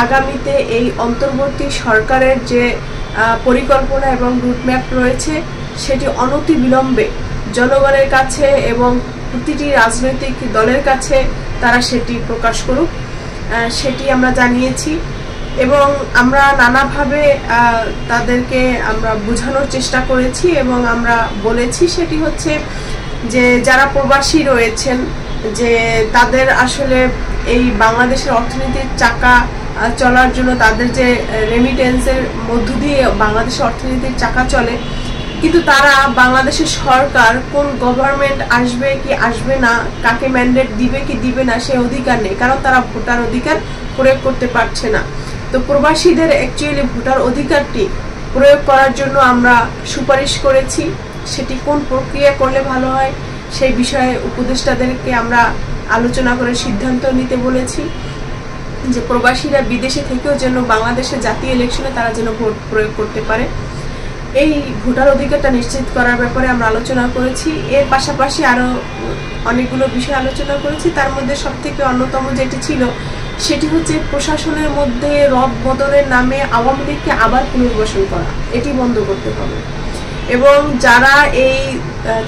আগামীতে এই অন্তর্বর্তী সরকারের যে পরিকল্পনা এবং রুটম্যাপ রয়েছে সেটি অনতিবিলম্বে জনগণের কাছে এবং প্রতিটি রাজনৈতিক দলের কাছে তারা সেটি প্রকাশ করুক, সেটি আমরা জানিয়েছি। এবং আমরা নানাভাবে তাদেরকে আমরা বোঝানোর চেষ্টা করেছি এবং আমরা বলেছি সেটি হচ্ছে যে যারা প্রবাসী রয়েছেন যে তাদের আসলে এই বাংলাদেশের অর্থনীতির চাকা চলার জন্য তাদের যে রেমিটেন্সের মধ্য দিয়ে বাংলাদেশের অর্থনীতির চাকা চলে, কিন্তু তারা বাংলাদেশের সরকার কোন গভর্নমেন্ট আসবে কি আসবে না, কাকে ম্যান্ডেট দিবে কি দিবে না সে অধিকার নেই, কারণ তারা ভোটার অধিকার প্রয়োগ করতে পারছে না। তো প্রবাসীদের অ্যাকচুয়ালি ভোটার অধিকারটি প্রয়োগ করার জন্য আমরা সুপারিশ করেছি, সেটি কোন প্রক্রিয়া করলে ভালো হয় সেই বিষয়ে উপদেষ্টাদেরকে আমরা আলোচনা করে সিদ্ধান্ত নিতে বলেছি যে প্রবাসীরা বিদেশে থেকেও যেন বাংলাদেশের জাতীয় ইলেকশনে তারা যেন ভোট প্রয়োগ করতে পারে, এই ভোটার অধিকারটা নিশ্চিত করার ব্যাপারে আমরা আলোচনা করেছি। এর পাশাপাশি আরও অনেকগুলো বিষয় আলোচনা করেছি, তার মধ্যে সবথেকে অন্যতম যেটি ছিল সেটি হচ্ছে প্রশাসনের মধ্যে রদ বদলের নামে আওয়ামী লীগকে আবার পুনর্বাসন করা, এটি বন্ধ করতে হবে। এবং যারা এই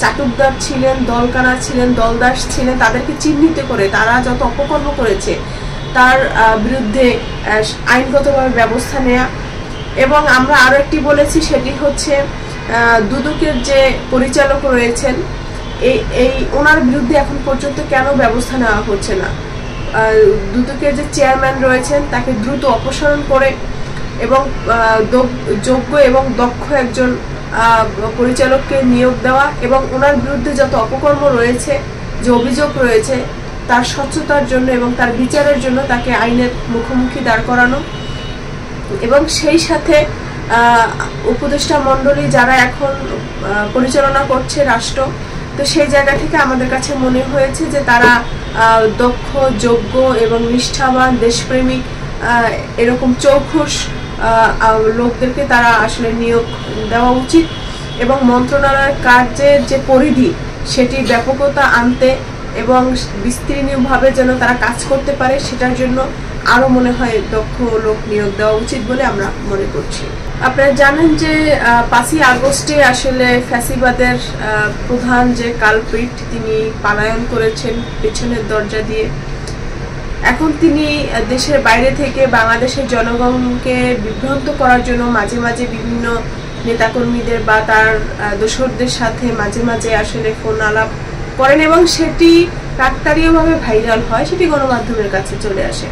চাটুকদার ছিলেন, দলকানা ছিলেন, দলদাস ছিলেন, তাদেরকে চিহ্নিত করে তারা যত অপকর্ম করেছে তার বিরুদ্ধে আইনগতভাবে ব্যবস্থা নেওয়া। এবং আমরা আরও একটি বলেছি সেটি হচ্ছে দুদকের যে পরিচালক রয়েছেন এই ওনার বিরুদ্ধে এখন পর্যন্ত কেন ব্যবস্থা নেওয়া হচ্ছে না, দুদকের যে চেয়ারম্যান রয়েছেন তাকে দ্রুত অপসারণ করে এবং যোগ্য এবং দক্ষ একজন পরিচালককে নিয়োগ দেওয়া এবং ওনার বিরুদ্ধে যত অপকর্ম রয়েছে, যে অভিযোগ রয়েছে তার স্বচ্ছতার জন্য এবং তার বিচারের জন্য তাকে আইনের মুখোমুখি দাঁড় করানো। এবং সেই সাথে উপদেষ্টা মণ্ডলী যারা এখন পরিচালনা করছে রাষ্ট্র, তো সেই জায়গা থেকে আমাদের কাছে মনে হয়েছে যে তারা দক্ষ, যোগ্য এবং নিষ্ঠাবান, দেশপ্রেমিক এরকম চৌখুশ লোকদেরকে তারা আসলে নিয়োগ দেওয়া উচিত এবং মন্ত্রণালয়ের কার্যের যে পরিধি সেটি ব্যাপকতা আনতে এবং বিস্তীর্ণভাবে যেন তারা কাজ করতে পারে সেটার জন্য আরও মনে হয় দক্ষ লোক নিয়োগ দেওয়া উচিত বলে আমরা মনে করছি। আপনারা জানেন যে 5ই আগস্টে আসলে ফ্যাসিবাদের প্রধান যে কালপ্রিট তিনি পলায়ন করেছেন পেছনের দরজা দিয়ে। এখন তিনি দেশের বাইরে থেকে বাংলাদেশের জনগণকে বিভ্রান্ত করার জন্য মাঝে মাঝে বিভিন্ন নেতাকর্মীদের বা তার দোসরদের সাথে মাঝে মাঝে আসলে ফোন আলাপ করেন এবং সেটি কাকতালীয়ভাবে ভাইরাল হয়, সেটি গণমাধ্যমের কাছে চলে আসে।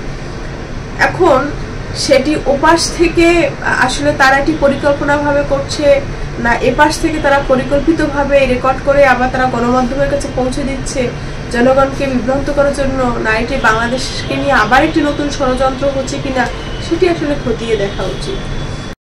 এখন সেটি ওপাশ থেকে আসলে তারা এটি পরিকল্পনাভাবে করছে না এপাশ থেকে তারা পরিকল্পিতভাবে রেকর্ড করে আবার তারা গণমাধ্যমের কাছে পৌঁছে দিচ্ছে জনগণকে বিভ্রান্ত করার জন্য, না এটি বাংলাদেশকে নিয়ে আবার একটি নতুন ষড়যন্ত্র হচ্ছে কিনা সেটি আসলে খতিয়ে দেখা উচিত।